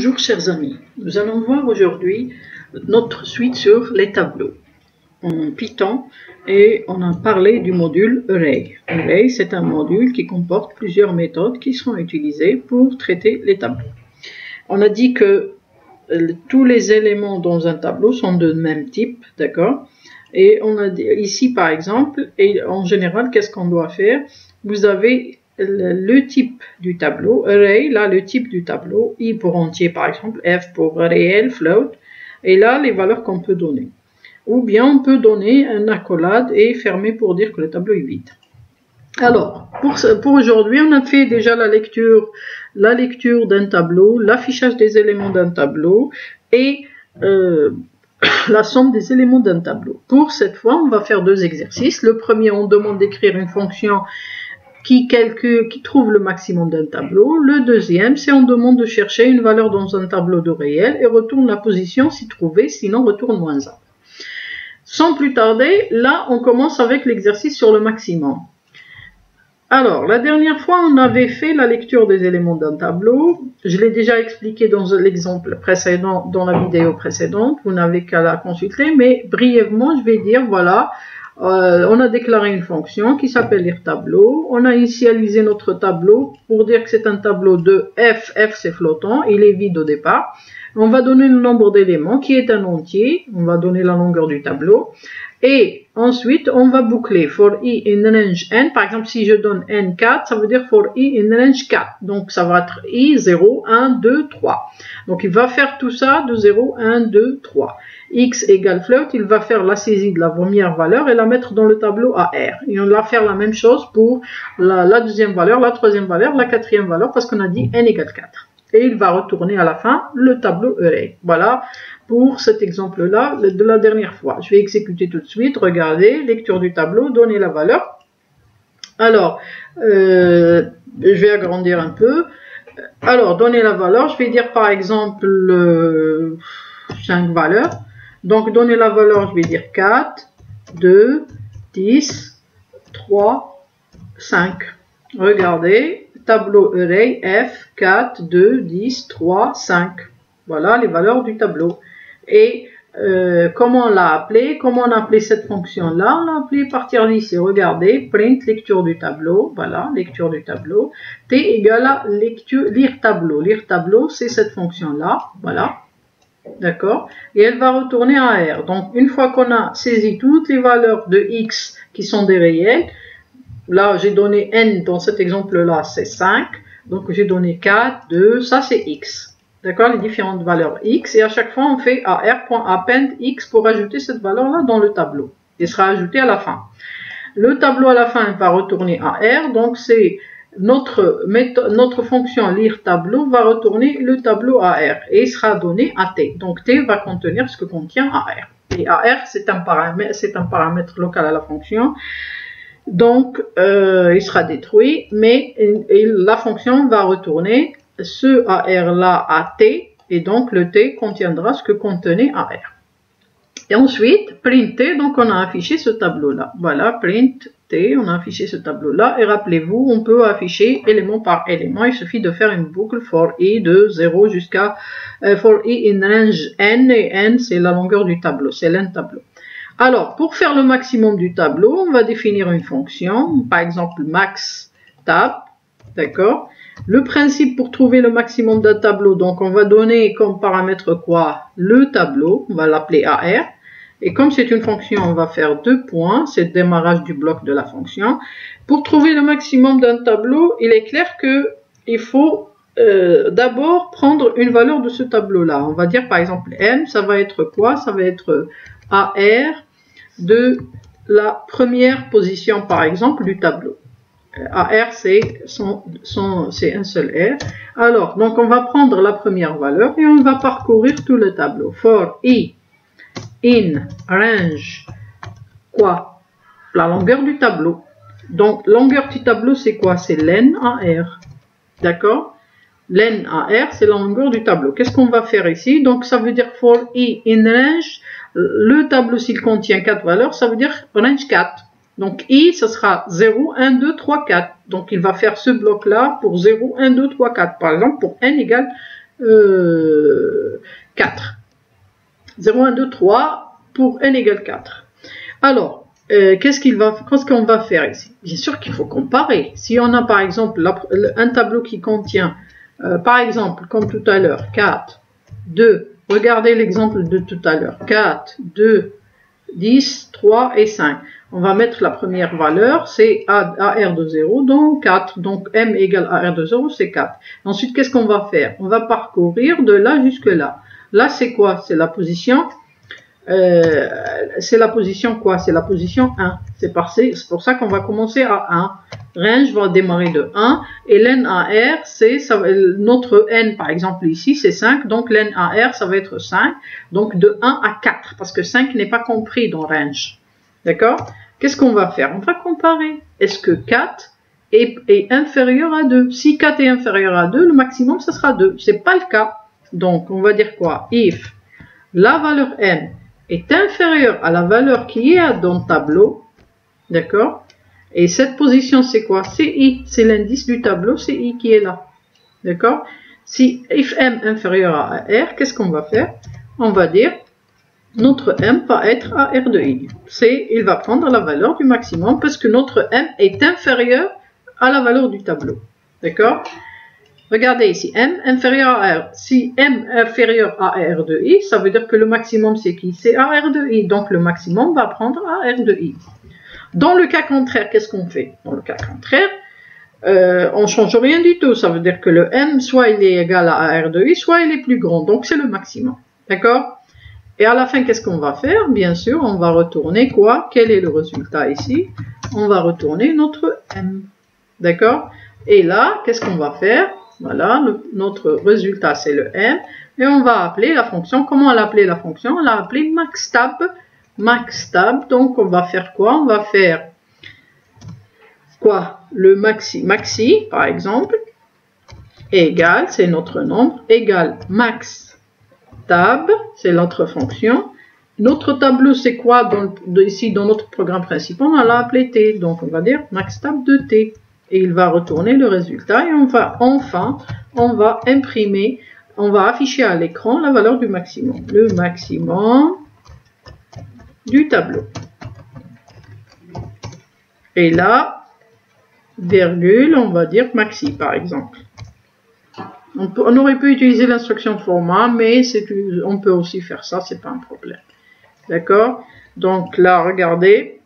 Bonjour chers amis, nous allons voir aujourd'hui notre suite sur les tableaux en Python et on a parlé du module Array. Array, c'est un module qui comporte plusieurs méthodes qui seront utilisées pour traiter les tableaux. On a dit que tous les éléments dans un tableau sont de même type, d'accord? Et on a dit ici par exemple, et en général, qu'est-ce qu'on doit faire? Vous avez le type du tableau, array, là le type du tableau, i pour entier par exemple, f pour réel, float, et là les valeurs qu'on peut donner. Ou bien on peut donner une accolade et fermer pour dire que le tableau est vide. Alors, pour aujourd'hui, on a fait déjà la lecture d'un tableau, l'affichage des éléments d'un tableau et la somme des éléments d'un tableau. Pour cette fois, on va faire deux exercices. Le premier, on demande d'écrire une fonction qui trouve le maximum d'un tableau. Le deuxième, c'est on demande de chercher une valeur dans un tableau de réel et retourne la position si trouvée, sinon retourne -1. Sans plus tarder, là, on commence avec l'exercice sur le maximum. Alors, la dernière fois, on avait fait la lecture des éléments d'un tableau. Je l'ai déjà expliqué dans l'exemple précédent, dans la vidéo précédente. Vous n'avez qu'à la consulter, mais brièvement, je vais dire, voilà, on a déclaré une fonction qui s'appelle lireTableau. On a initialisé notre tableau pour dire que c'est un tableau de f. F, c'est flottant, il est vide au départ. On va donner le nombre d'éléments qui est un entier. On va donner la longueur du tableau. Et ensuite, on va boucler for i in range n. Par exemple, si je donne n 4, ça veut dire for i in range 4. Donc, ça va être i 0, 1, 2, 3. Donc, il va faire tout ça de 0, 1, 2, 3. X égale float, il va faire la saisie de la première valeur et la mettre dans le tableau à R. Et on va faire la même chose pour la deuxième valeur, la troisième valeur, la quatrième valeur, parce qu'on a dit n égale 4. Et il va retourner à la fin le tableau array. Voilà pour cet exemple-là de la dernière fois. Je vais exécuter tout de suite. Regardez, lecture du tableau, donner la valeur. Alors, je vais agrandir un peu. Alors, donner la valeur, je vais dire par exemple 5 valeurs. Donc, donner la valeur, je vais dire 4, 2, 10, 3, 5. Regardez. Tableau array f 4, 2, 10, 3, 5. Voilà les valeurs du tableau. Et comment on l'a appelé? Comment on a appelé cette fonction-là? On l'a appelé partir d'ici. Regardez, print lecture du tableau. Voilà, lecture du tableau. T égale à lire tableau. Lire tableau, c'est cette fonction-là. Voilà. D'accord? Et elle va retourner à R. Donc, une fois qu'on a saisi toutes les valeurs de X qui sont des réels, là, j'ai donné n dans cet exemple-là, c'est 5. Donc, j'ai donné 4, 2, ça c'est x. D'accord, les différentes valeurs x. Et à chaque fois, on fait ar.append x pour ajouter cette valeur-là dans le tableau. Il sera ajouté à la fin. Le tableau à la fin va retourner à R. Donc, c'est notre fonction lireTableau va retourner le tableau à R. Et il sera donné à t. Donc, t va contenir ce que contient AR. Et AR, c'est un paramètre local à la fonction. Donc, il sera détruit, mais la fonction va retourner ce AR-là à T, et donc le T contiendra ce que contenait AR. Et ensuite, print T, donc on a affiché ce tableau-là. Voilà, print T, on a affiché ce tableau-là, et rappelez-vous, on peut afficher élément par élément, il suffit de faire une boucle for i de 0 jusqu'à for i in range n, et n c'est la longueur du tableau, c'est l'en tableau. Alors, pour faire le maximum du tableau, on va définir une fonction, par exemple maxTab, d'accord? Le principe pour trouver le maximum d'un tableau, donc on va donner comme paramètre quoi? Le tableau, on va l'appeler AR, et comme c'est une fonction, on va faire 2 points, c'est le démarrage du bloc de la fonction. Pour trouver le maximum d'un tableau, il est clair qu'il faut d'abord prendre une valeur de ce tableau-là. On va dire par exemple n, ça va être quoi? Ça va être AR de la première position, par exemple, du tableau. AR, c'est un seul R. Alors, donc, on va prendre la première valeur et on va parcourir tout le tableau. For i in range, quoi? La longueur du tableau. Donc, longueur du tableau, c'est quoi? C'est len AR. D'accord? Len AR, c'est la longueur du tableau. Qu'est-ce qu'on va faire ici? Donc, ça veut dire for i in range. Le tableau, s'il contient 4 valeurs, ça veut dire range 4. Donc, i, ce sera 0, 1, 2, 3, 4. Donc, il va faire ce bloc-là pour 0, 1, 2, 3, 4. Par exemple, pour n égale 4. 0, 1, 2, 3 pour n égale 4. Alors, qu'est-ce qu'on va faire ici? Bien sûr qu'il faut comparer. Si on a par exemple un tableau qui contient, par exemple, comme tout à l'heure, 4, 2, regardez l'exemple de tout à l'heure, 4, 2, 10, 3 et 5. On va mettre la première valeur, c'est AR de 0, donc 4. Donc M égale AR de 0, c'est 4. Ensuite, qu'est-ce qu'on va faire? On va parcourir de là jusque là. Là, c'est quoi? C'est la position. C'est la position quoi? C'est la position 1. C'est pour ça qu'on va commencer à 1. Range va démarrer de 1. Et len AR, c'est notre n, par exemple ici, c'est 5. Donc len AR, ça va être 5. Donc de 1 à 4. Parce que 5 n'est pas compris dans range. D'accord? Qu'est-ce qu'on va faire? On va comparer. Est-ce que 4 est inférieur à 2? Si 4 est inférieur à 2, le maximum, ce sera 2. Ce n'est pas le cas. Donc, on va dire quoi? If la valeur n est inférieure à la valeur qui est dans le tableau, d'accord? Et cette position, c'est quoi? C'est i. C'est l'indice du tableau, c'est i qui est là. D'accord? Si if m inférieur à r, qu'est-ce qu'on va faire? On va dire notre m va être à r de i. Il va prendre la valeur du maximum parce que notre m est inférieur à la valeur du tableau. D'accord? Regardez ici, m inférieur à r. Si m inférieur à r de i, ça veut dire que le maximum c'est qui? C'est à r de i. Donc le maximum va prendre à r de i. Dans le cas contraire, qu'est-ce qu'on fait? Dans le cas contraire, on ne change rien du tout. Ça veut dire que le m, soit il est égal à r de i, soit il est plus grand. Donc c'est le maximum. D'accord? Et à la fin, qu'est-ce qu'on va faire? Bien sûr, on va retourner quoi? Quel est le résultat ici? On va retourner notre m. D'accord? Et là, qu'est-ce qu'on va faire? Voilà, notre résultat, c'est le m. Et on va appeler la fonction. Comment on l'a appelé la fonction? On l'a appelé maxtab. Maxtab. Donc, on va faire quoi? On va faire quoi? Le maxi, par exemple, égale, c'est notre nombre, égale max tab, c'est notre fonction. Notre tableau, c'est quoi ici dans notre programme principal? On l'a appelé t. Donc, on va dire maxtab de t. Et il va retourner le résultat. Et on va imprimer, on va afficher à l'écran la valeur du maximum. Le maximum du tableau. Et là, virgule, on va dire maxi, par exemple. On aurait pu utiliser l'instruction format, mais on peut aussi faire ça, c'est pas un problème. D'accord? Donc là, regardez.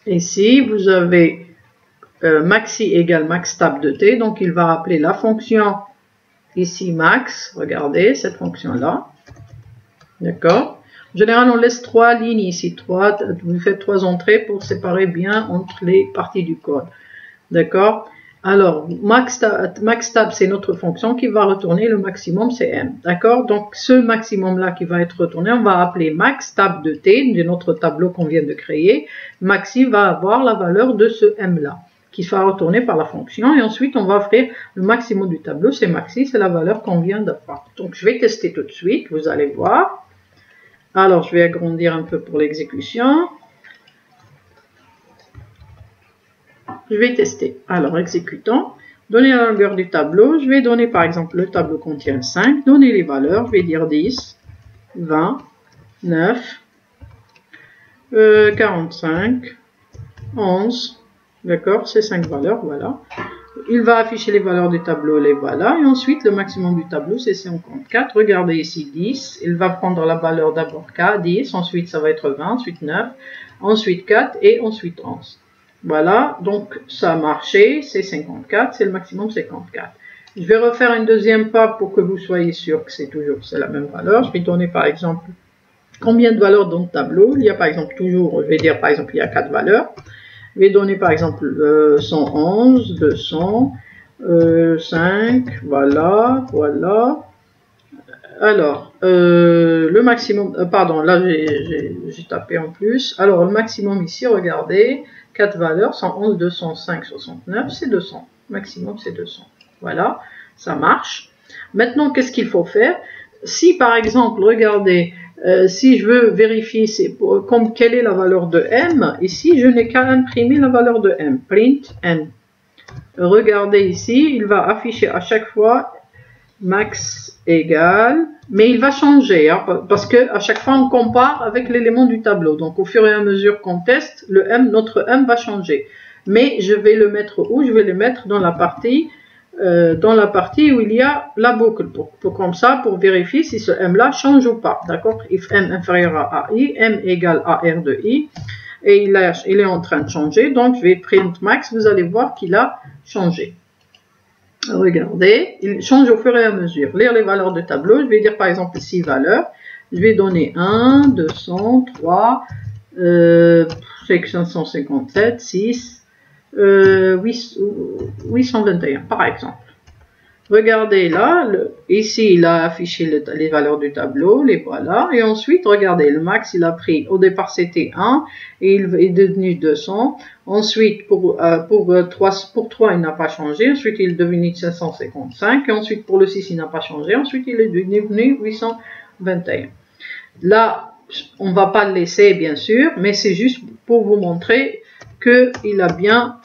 Ici, vous avez maxi égale maxtab de t. Donc il va appeler la fonction ici max. Regardez cette fonction-là. D'accord? En général, on laisse 3 lignes ici. Vous faites 3 entrées pour séparer bien entre les parties du code. D'accord? Alors, maxtab, c'est notre fonction qui va retourner le maximum, c'est m. D'accord? Donc, ce maximum-là qui va être retourné, on va appeler maxtab de t, de notre tableau qu'on vient de créer. Maxi va avoir la valeur de ce m-là, qui sera retourné par la fonction. Et ensuite, on va offrir le maximum du tableau, c'est maxi, c'est la valeur qu'on vient d'avoir. Donc, je vais tester tout de suite, vous allez voir. Alors, je vais agrandir un peu pour l'exécution. Je vais tester. Alors, exécutons. Donner la longueur du tableau. Je vais donner, par exemple, le tableau contient 5. Donner les valeurs. Je vais dire 10, 20, 9, 45, 11. D'accord? Ces 5 valeurs, voilà. Il va afficher les valeurs du tableau, les voilà. Et ensuite, le maximum du tableau, c'est 54. Regardez ici, 10. Il va prendre la valeur d'abord K, 10. Ensuite, ça va être 20. Ensuite, 9. Ensuite, 4. Et ensuite, 11. Voilà, donc ça a marché, c'est 54, c'est le maximum 54. Je vais refaire une deuxième pas pour que vous soyez sûr que c'est la même valeur. Je vais donner par exemple combien de valeurs dans le tableau. Il y a par exemple toujours, je vais dire par exemple il y a 4 valeurs. Je vais donner par exemple 111, 200, 5, voilà. Alors, le maximum, pardon, là j'ai tapé en plus. Alors le maximum ici, regardez. 4 valeurs, 111, 205, 69, c'est 200. Maximum, c'est 200. Voilà, ça marche. Maintenant, qu'est-ce qu'il faut faire? Si, par exemple, regardez, si je veux vérifier quelle est la valeur de m, ici, je n'ai qu'à imprimer la valeur de m. Print m. Regardez ici, il va afficher à chaque fois max égale, mais il va changer, hein, parce que à chaque fois on compare avec l'élément du tableau. Donc au fur et à mesure qu'on teste, notre M va changer. Mais je vais le mettre où? Je vais le mettre dans la partie où il y a la boucle, comme ça, pour vérifier si ce M là change ou pas. D'accord? If M inférieur à I, M égale AR de I, et il est en train de changer. Donc je vais print max, vous allez voir qu'il a changé. Regardez, il change au fur et à mesure. Lire les valeurs de tableau, je vais dire par exemple 6 valeurs. Je vais donner 1, 200, 3, 557, 6, 821 par exemple. Regardez là, ici il a affiché les valeurs du tableau, les voilà. Et ensuite, regardez, le max il a pris, au départ c'était 1 et il est devenu 200. Ensuite, pour 3 il n'a pas changé. Ensuite, il est devenu 555. Et ensuite, pour le 6 il n'a pas changé. Ensuite, il est devenu 821. Là, on ne va pas le laisser bien sûr, mais c'est juste pour vous montrer qu'il a bien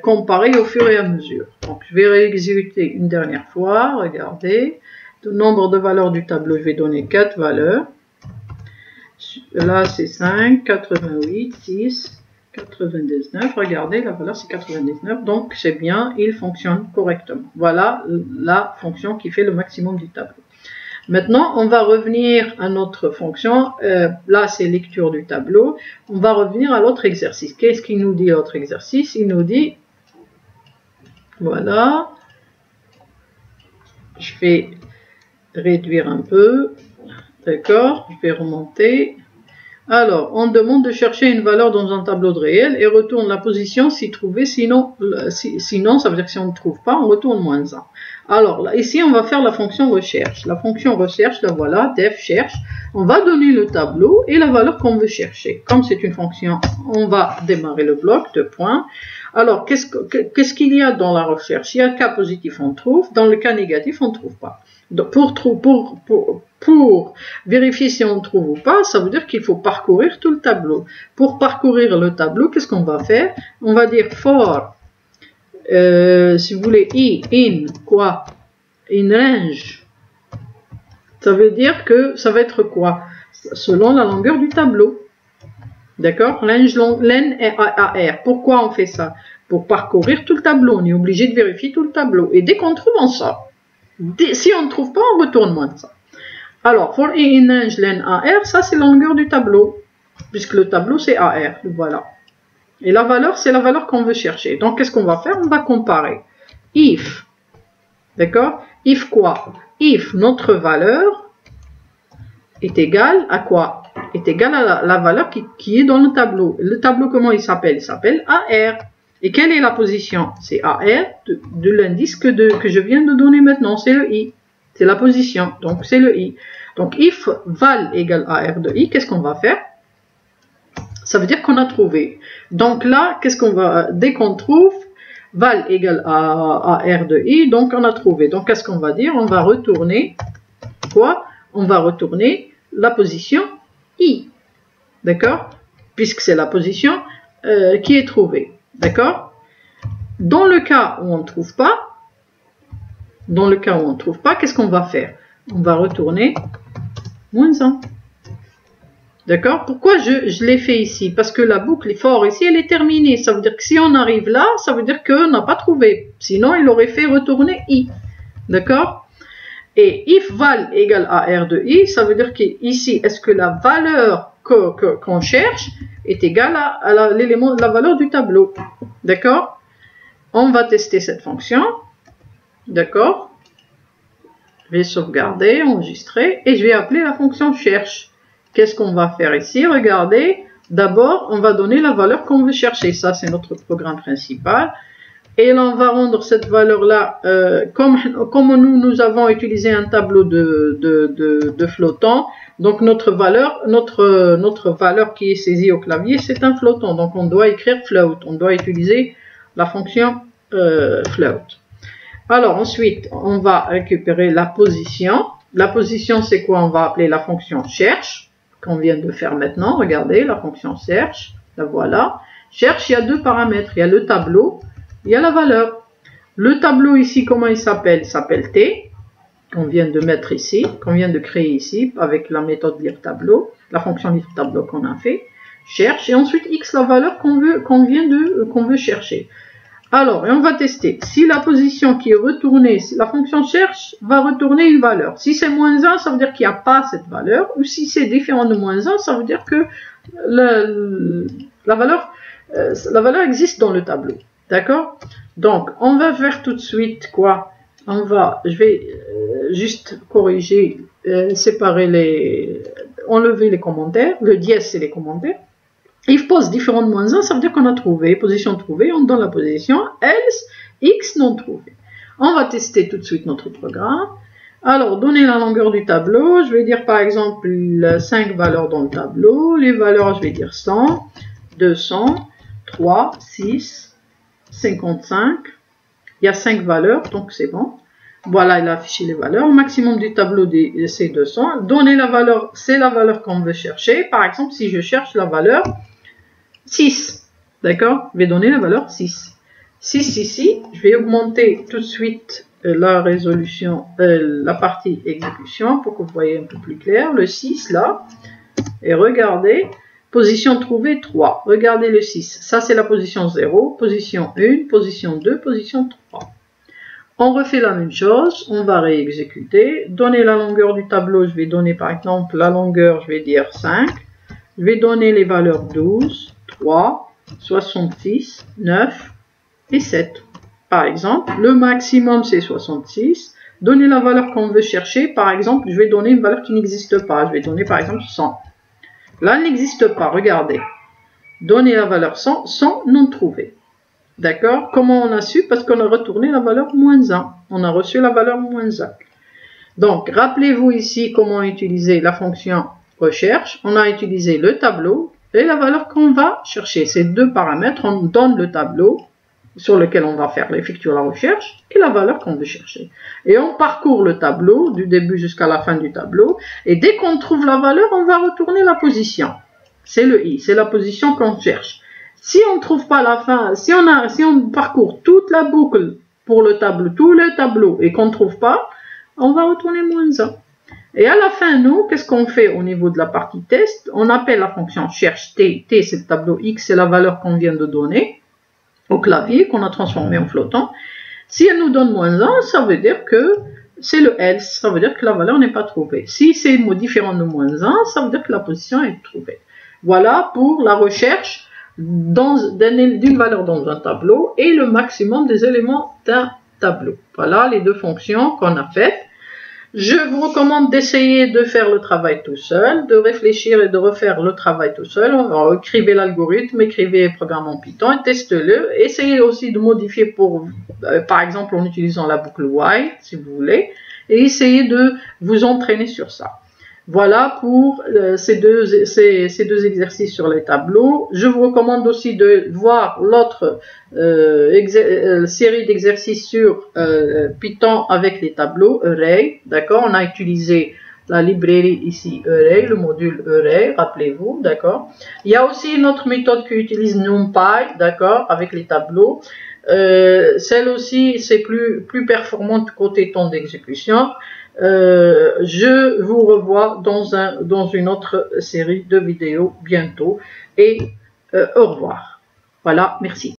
comparé au fur et à mesure. Donc, je vais réexécuter une dernière fois. Regardez, le nombre de valeurs du tableau, je vais donner 4 valeurs. Là, c'est 5, 88, 6, 99. Regardez, la valeur, c'est 99. Donc, c'est bien, il fonctionne correctement. Voilà la fonction qui fait le maximum du tableau. Maintenant, on va revenir à notre fonction. Là, c'est lecture du tableau. On va revenir à l'autre exercice. Qu'est-ce qu'il nous dit l'autre exercice? Il nous dit, voilà, je vais réduire un peu, d'accord, je vais remonter. Alors, on demande de chercher une valeur dans un tableau de réel et retourne la position si trouvée, sinon, ça veut dire que si on ne trouve pas, on retourne -1. Alors, là, ici, on va faire la fonction recherche. La fonction recherche, la voilà, def cherche. On va donner le tableau et la valeur qu'on veut chercher. Comme c'est une fonction, on va démarrer le bloc de points. Alors, qu'est-ce qu'il y a dans la recherche? Il y a le cas positif, on trouve. Dans le cas négatif, on ne trouve pas. Donc, pour vérifier si on trouve ou pas, ça veut dire qu'il faut parcourir tout le tableau. Pour parcourir le tableau, qu'est-ce qu'on va faire? On va dire for, si vous voulez, in range. Ça veut dire que ça va être quoi? Selon la longueur du tableau. D'accord? Len et AR. Pourquoi on fait ça? Pour parcourir tout le tableau. On est obligé de vérifier tout le tableau. Et dès qu'on trouve, on sort. Si on ne trouve pas, on retourne -100. Alors, for in range len AR, ça c'est la longueur du tableau. Puisque le tableau c'est AR. Voilà. Et la valeur, c'est la valeur qu'on veut chercher. Donc, qu'est-ce qu'on va faire? On va comparer. If. D'accord? If quoi? If notre valeur est égale à quoi? Est égale à la valeur qui est dans le tableau. Le tableau, comment il s'appelle? Il s'appelle AR. Et quelle est la position? C'est AR de l'indice que je viens de donner maintenant. C'est le I. C'est la position. Donc, c'est le I. Donc, if val égale AR de I, qu'est-ce qu'on va faire? Ça veut dire qu'on a trouvé. Donc là, qu'est-ce qu'on va... Dès qu'on trouve, val égale à AR de I, donc on a trouvé. Donc, qu'est-ce qu'on va dire? On va retourner quoi? On va retourner la position I. D'accord? Puisque c'est la position qui est trouvée. D'accord? Dans le cas où on ne trouve pas, qu'est-ce qu'on va faire? On va retourner -1. D'accord? Pourquoi je l'ai fait ici? Parce que la boucle for ici, elle est terminée. Ça veut dire que si on arrive là, ça veut dire qu'on n'a pas trouvé. Sinon, il aurait fait retourner I. D'accord? Et if val égale AR de I, ça veut dire qu'ici, est-ce que la valeur qu'on cherche est égale à la valeur du tableau? D'accord? On va tester cette fonction. D'accord? Je vais sauvegarder, enregistrer, et je vais appeler la fonction cherche. Qu'est-ce qu'on va faire ici? Regardez, d'abord, on va donner la valeur qu'on veut chercher. Ça, c'est notre programme principal. Et là, on va rendre cette valeur-là, comme nous avons utilisé un tableau de flottant, donc notre valeur qui est saisie au clavier, c'est un flottant. Donc, on doit écrire float. On doit utiliser la fonction float. Alors, ensuite, on va récupérer la position. La position, c'est quoi? On va appeler la fonction cherche, qu'on vient de faire maintenant. Regardez, la fonction cherche, la voilà. Cherche, il y a deux paramètres. Il y a le tableau, il y a la valeur. Le tableau ici, comment il s'appelle? Il s'appelle T. qu'on vient de mettre ici, qu'on vient de créer ici avec la méthode lire tableau, la fonction lire tableau qu'on a fait, cherche, et ensuite x la valeur qu'on veut chercher. Alors, et on va tester. Si la position qui est retournée, si la fonction cherche va retourner une valeur. Si c'est moins 1, ça veut dire qu'il n'y a pas cette valeur. Ou si c'est différent de moins 1, ça veut dire que la valeur existe dans le tableau. D'accord? Donc, on va faire tout de suite quoi? Je vais juste corriger, enlever les commentaires. Le dièse, c'est les commentaires. If pose différent de moins 1, ça veut dire qu'on a trouvé, position trouvée, on donne la position, else, x non trouvé. On va tester tout de suite notre programme. Alors, donner la longueur du tableau, je vais dire par exemple 5 valeurs dans le tableau. Les valeurs, je vais dire 100, 200, 3, 6, 55. Il y a 5 valeurs, donc c'est bon. Voilà, il a affiché les valeurs. Le maximum du tableau, c'est 200. Donner la valeur, c'est la valeur qu'on veut chercher. Par exemple, si je cherche la valeur 6, d'accord? Je vais donner la valeur 6. 6 ici, je vais augmenter tout de suite la résolution, la partie exécution pour que vous voyez un peu plus clair. Le 6 là, et regardez, position trouvée 3. Regardez le 6, ça c'est la position 0, position 1, position 2, position 3. On refait la même chose, on va réexécuter. Donner la longueur du tableau, je vais donner par exemple la longueur, je vais dire 5. Je vais donner les valeurs 12, 3, 66, 9 et 7. Par exemple, le maximum c'est 66. Donner la valeur qu'on veut chercher. Par exemple, je vais donner une valeur qui n'existe pas. Je vais donner par exemple 100. Là, elle n'existe pas, regardez. Donner la valeur 100, 100 non trouvé. D'accord? Comment on a su? Parce qu'on a retourné la valeur moins 1. On a reçu la valeur moins 1. Donc, rappelez-vous ici comment utiliser la fonction recherche. On a utilisé le tableau et la valeur qu'on va chercher. Ces deux paramètres, on donne le tableau sur lequel on va effectuer la recherche et la valeur qu'on veut chercher. Et on parcourt le tableau du début jusqu'à la fin du tableau. Et dès qu'on trouve la valeur, on va retourner la position. C'est le i, c'est la position qu'on cherche. Si on ne trouve pas la fin, si on parcourt toute la boucle pour le tableau, tout le tableau, et qu'on ne trouve pas, on va retourner moins 1. Et à la fin, nous, qu'est-ce qu'on fait au niveau de la partie test? On appelle la fonction cherche t. T, c'est le tableau x, c'est la valeur qu'on vient de donner au clavier, qu'on a transformé en flottant. Si elle nous donne moins 1, ça veut dire que c'est le else, ça veut dire que la valeur n'est pas trouvée. Si c'est différent de moins 1, ça veut dire que la position est trouvée. Voilà pour la recherche d'une valeur dans un tableau et le maximum des éléments d'un tableau. Voilà les deux fonctions qu'on a faites. Je vous recommande d'essayer de faire le travail tout seul, de réfléchir et de refaire le travail tout seul. Écrivez l'algorithme, écrivez le programme en Python et testez-le. Essayez aussi de modifier par exemple en utilisant la boucle while, si vous voulez, et essayez de vous entraîner sur ça. Voilà pour ces deux exercices sur les tableaux. Je vous recommande aussi de voir l'autre série d'exercices sur Python avec les tableaux Array. D'accord, on a utilisé la librairie ici Array, le module Array, rappelez-vous. D'accord. Il y a aussi une autre méthode qui utilise NumPy, d'accord, avec les tableaux. Celle aussi, c'est plus performante côté temps d'exécution. Je vous revois dans une autre série de vidéos bientôt et au revoir. Voilà, merci.